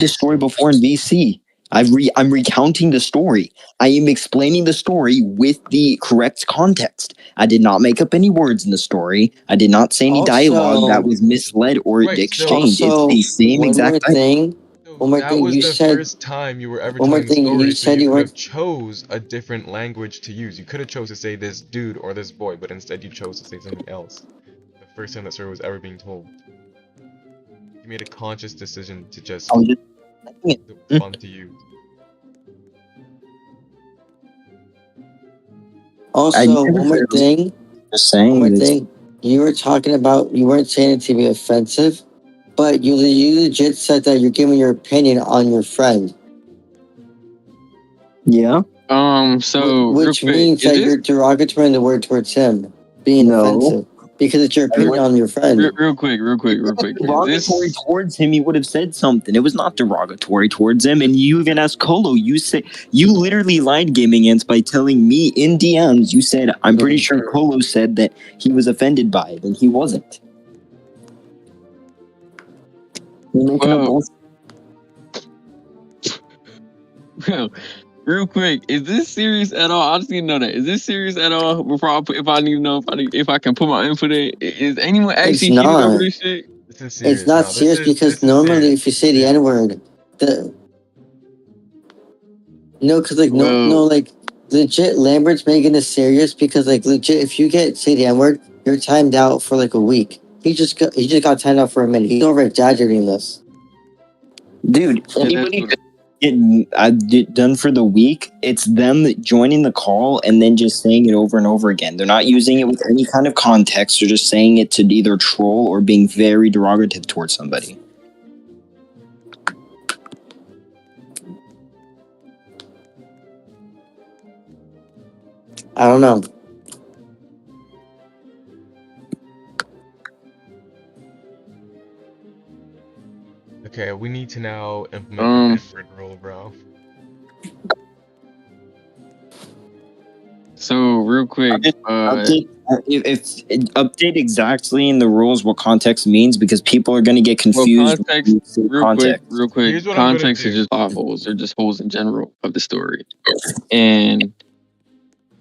this story before in VC. I'm recounting the story. I am explaining the story with the correct context. I did not make up any words in the story. I did not say any dialogue that Also, was misled or Right, exchanged. It's also the same one more exact dialogue. thing. so One more that thing. was You the said first time you were ever one more telling the thing. You story, so said you you could weren't. have chose a different language to use. You could have chose to say this dude or this boy, but instead you chose to say something else. The first time that story was ever being told. You made a conscious decision to just I was just saying it's it. fun to use. I Also, never one more said it was thing. just One more saying this. thing. You were talking about. You weren't saying it to be offensive, but you legit said that you're giving your opinion on your friend, Yeah. So real which quick, means is that this you're derogatory in the word towards him, being No. offensive because it's your I opinion wasn't on your friend. real quick, Is derogatory this towards him, he would have said something. It was not derogatory towards him. And you even asked Colo, you literally lied gaming ants by telling me in DMs, you said, I'm pretty sure Colo said that he was offended by it, and he wasn't. You're making up well, bullshit. well, real quick, is this serious at all? I just need to know that. Is this serious at all? Before if I need to know if I can put my input in, is anyone It's actually heated over not. this shit? This is It's serious. not No, serious because this is normally, serious. if you say the N word, the no, because like no, Well, like legit, Lambert's making this serious because like legit, if you get say the N word, you're timed out for like a week. He just got timed out for a minute. He's over exaggerating this. Dude, yeah, that's anybody what. get done for the week, it's them joining the call and then just saying it over and over again. They're not using it with any kind of context. They're just saying it to either troll or being very derogative towards somebody. I don't know. Okay, we need to now implement the N-word rule, bro. So real quick, Update, update exactly in the rules what context means because people are going to get confused. context. Real quick. Here's what I'm gonna Context is do. just plot holes. They're just holes in general of the story. And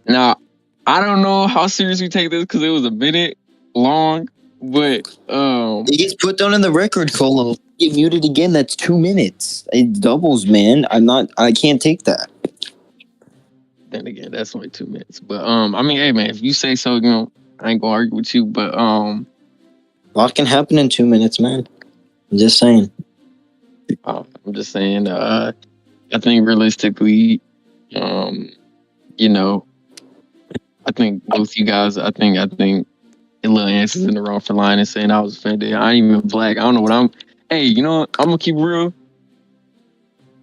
now, I don't know how serious we take this because it was a minute long, but It gets put down in the record, Colo. Get muted again. That's 2 minutes. It doubles, man. I can't take that. then again, that's only 2 minutes. But I mean, hey man, if you say so, I ain't gonna argue with you. But A lot can happen in 2 minutes, man. I'm just saying. I'm just saying. I think realistically, I think both you guys. I think Lil Ants is in the wrong for lying and saying I was offended. I ain't even black. I don't know what I'm. Hey, you know what? I'm gonna keep it real.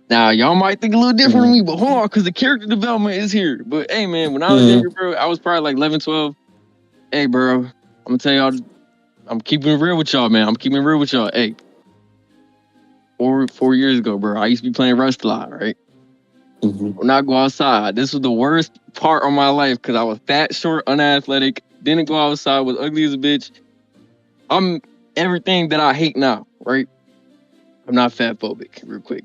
Now, y'all might think a little different than me, but hold on, because the character development is here. But hey, man, when I was younger, bro, I was probably like 11, 12. Hey, bro, I'm gonna tell y'all, I'm keeping it real with y'all, man. I'm keeping it real with y'all. Hey, 4 years ago, bro, I used to be playing Rust a lot, right? When I go outside, this was the worst part of my life because I was fat, short, unathletic, didn't go outside, was ugly as a bitch. I'm everything that I hate now, right? I'm not fat phobic, real quick.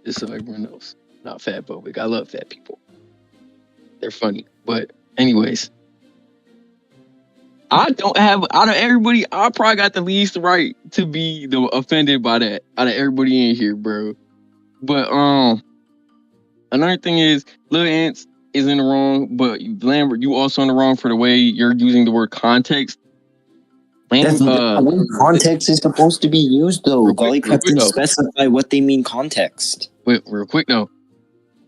Just so everyone knows. Not fat phobic. I love fat people. They're funny. But anyways, I don't have out of everybody, I probably got the least right to be offended by that out of everybody in here, bro. But another thing is Lil Ants is in the wrong, but Lambert, you also in the wrong for the way you're using the word context. That's the way context is supposed to be used, though. All you have to specify what they mean context. Wait, real quick though.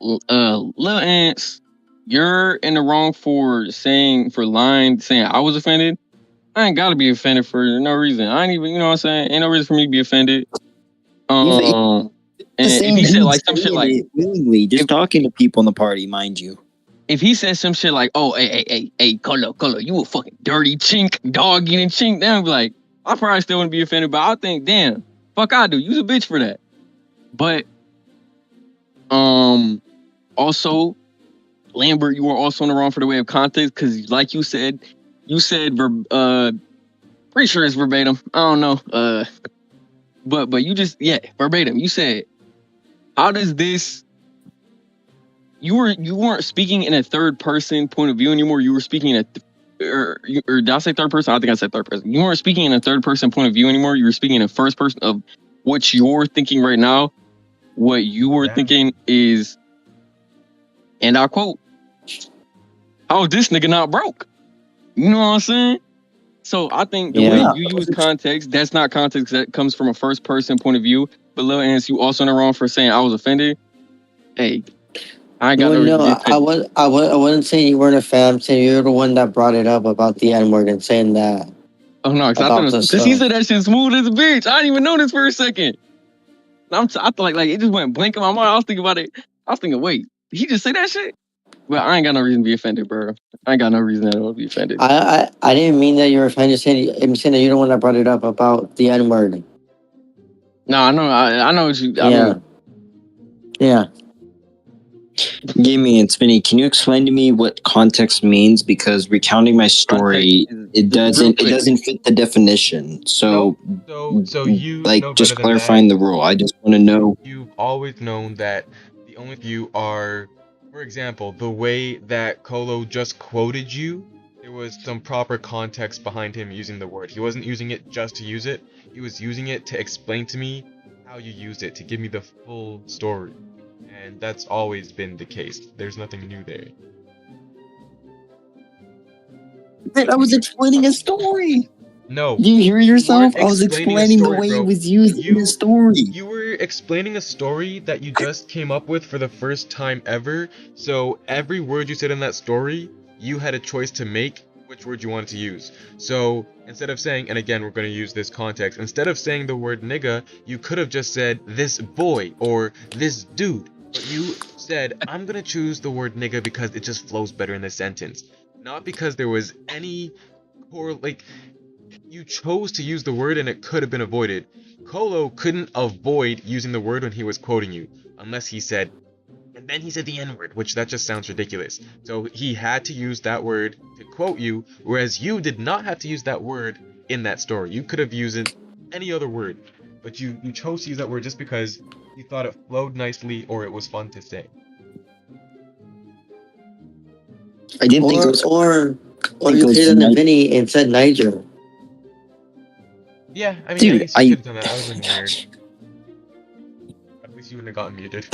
Lil Ants, you're in the wrong for lying, saying I was offended. I ain't gotta be offended for no reason. I ain't even, you know what I'm saying? Ain't no reason for me to be offended. And if he said like some shit like willingly, just talking to people in the party, mind you. If he said some shit like, "Oh, hey, Colo, you a fucking dirty chink, dog eating chink," then I'd be like, I probably still wouldn't be offended, but I think, damn, fuck, I do. You's a bitch for that. But also, Lambert, you are also in the wrong for the way of context because, like you said, pretty sure it's verbatim. I don't know. But you just verbatim. You said, how does this? You weren't speaking in a third person point of view anymore. You were speaking in or did I say third person? I think I said third person. You weren't speaking in a third person point of view anymore. You were speaking in a first person of what you're thinking right now. What you were thinking is, and I quote, "How is this nigga not broke?" You know what I'm saying? So I think the way you use context, that's not context that comes from a first person point of view. But Lil Ants, you also in the wrong for saying I was offended. Hey, I ain't got no reason to be offended. I wasn't saying you weren't a fan. I'm saying you're the one that brought it up about the N-word and saying that. Oh no, because he said that shit smooth as a bitch. I didn't even know this for a second. I thought like it just went blank in my mind. I was thinking about it. I was thinking, wait, did he just say that shit? Well, I ain't got no reason to be offended, bro. I ain't got no reason at all to be offended. I didn't mean that you were offended. I'm saying that you're the one that brought it up about the N-word. No, I know what you. Yeah. Gaming and Spinny, can you explain to me what context means? Because recounting my story, it doesn't fit the definition. So you like know just better than clarifying that. the rule. I just want to know. You've always known that the only you are, for example, the way that Colo just quoted you, there was some proper context behind him using the word. He wasn't using it just to use it. He was using it to explain to me how you used it, to give me the full story. And that's always been the case. There's nothing new there. I was explaining a story. No. Do you hear yourself? I was explaining the way it was used in the story. You were explaining a story that you just came up with for the first time ever. So every word you said in that story, you had a choice to make which word you wanted to use. So instead of saying, and again, we're going to use this context, instead of saying the word nigga, you could have just said this boy or this dude. But you said, I'm going to choose the word nigga because it just flows better in the sentence. Not because there was any you chose to use the word and it could have been avoided. Colo couldn't avoid using the word when he was quoting you, unless he said, and then he said the N-word, which that just sounds ridiculous. So he had to use that word to quote you, whereas you did not have to use that word in that story. You could have used any other word, but you chose to use that word just because you thought it flowed nicely or it was fun to say. I didn't think it was... Or you could have done Vinny and said Niger. Yeah, I mean, dude, I could have done that. That would have been weird. At least you wouldn't have gotten muted.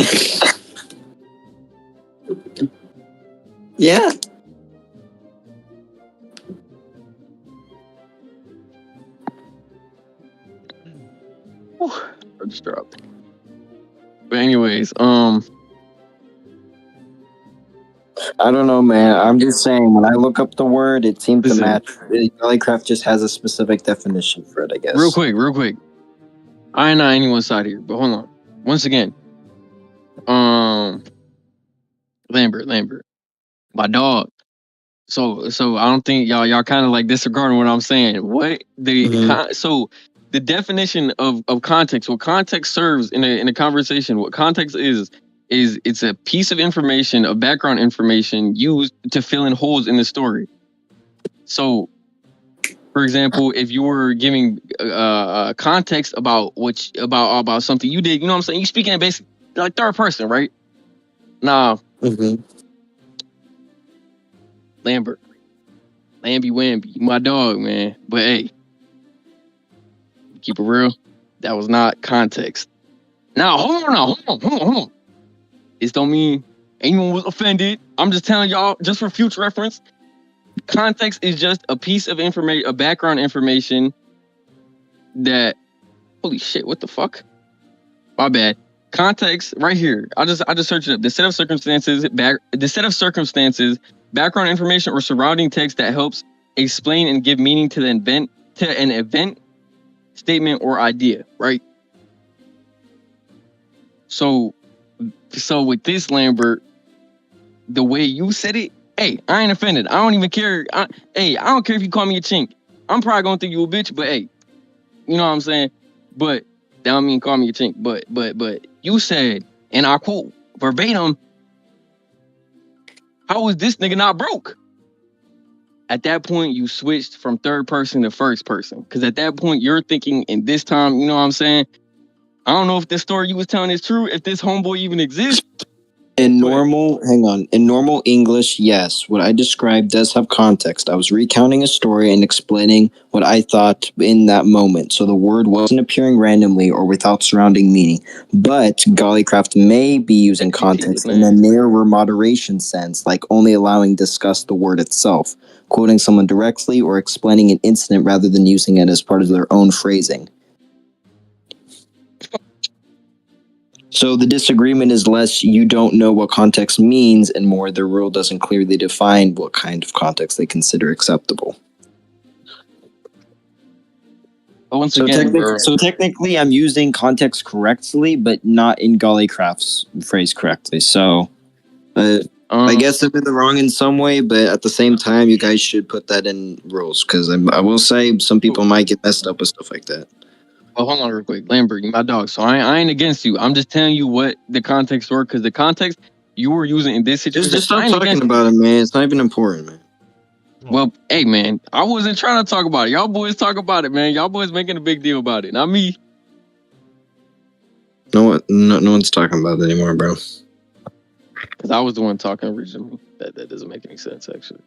Yeah. I just dropped. But anyways, I don't know, man. I'm just saying, when I look up the word, it seems to match. Jellycraft just has a specific definition for it, I guess. Real quick. I ain't on anyone's side here, but hold on. Once again, Lambert, my dog. So I don't think y'all kind of like disregarding what I'm saying. What so the definition of context, what context serves in a conversation, what context is it's a piece of information, of background information used to fill in holes in the story. So, for example, if you were giving context about about something you did, you know what I'm saying? You speaking in basic like third person, right? Nah. Lambert, Lamby Wamby, my dog, man. But hey, keep it real. That was not context. Now, hold on. This don't mean anyone was offended. I'm just telling y'all, just for future reference, context is just a piece of information, a background information that, holy shit, what the fuck? My bad. Context right here. I just searched it up. The set of circumstances, background information or surrounding text that helps explain and give meaning to an event, statement, or idea, right? So with this, Lambert, the way you said it, hey, I ain't offended. I don't even care. I don't care if you call me a chink. I'm probably gonna think you a bitch, but hey, you know what I'm saying? But that don't mean call me a chink. But you said, and I quote verbatim, how is this nigga not broke? at that point you switched from third person to first person. Because at that point you're thinking in this time, you know what I'm saying? I don't know if this story you was telling is true, if this homeboy even exists. In normal English, yes, what I described does have context. I was recounting a story and explaining what I thought in that moment. So the word wasn't appearing randomly or without surrounding meaning. But Gollycraft may be used in context in a narrower moderation sense, like only allowing discuss the word itself, quoting someone directly or explaining an incident rather than using it as part of their own phrasing. So the disagreement is less you don't know what context means and more the rule doesn't clearly define what kind of context they consider acceptable. But so technically I'm using context correctly, but not in Gollycraft's phrase correctly. So I guess I'm in the wrong in some way, but at the same time, you guys should put that in rules because I will say some people might get messed up with stuff like that. Oh, hold on real quick. Lambert, you my dog. So I ain't against you. I'm just telling you what the context were, because the context you were using in this situation. Just stop talking about it, man. It's not even important, man. Well, hey, man, I wasn't trying to talk about it. Y'all boys talk about it, man. Y'all boys making a big deal about it, not me. No one's talking about it anymore, bro. Because I was the one talking originally. That doesn't make any sense, actually.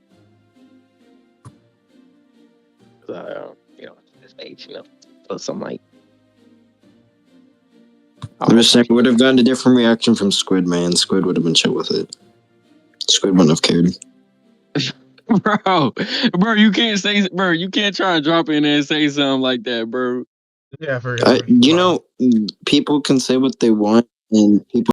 Because this age, so something like. I'm just saying, we would have gotten a different reaction from Squid, man. Squid would have been chill with it. Squid wouldn't have cared. Bro, you can't say, bro, you can't try and drop in there and say something like that, bro. Yeah, people can say what they want, and people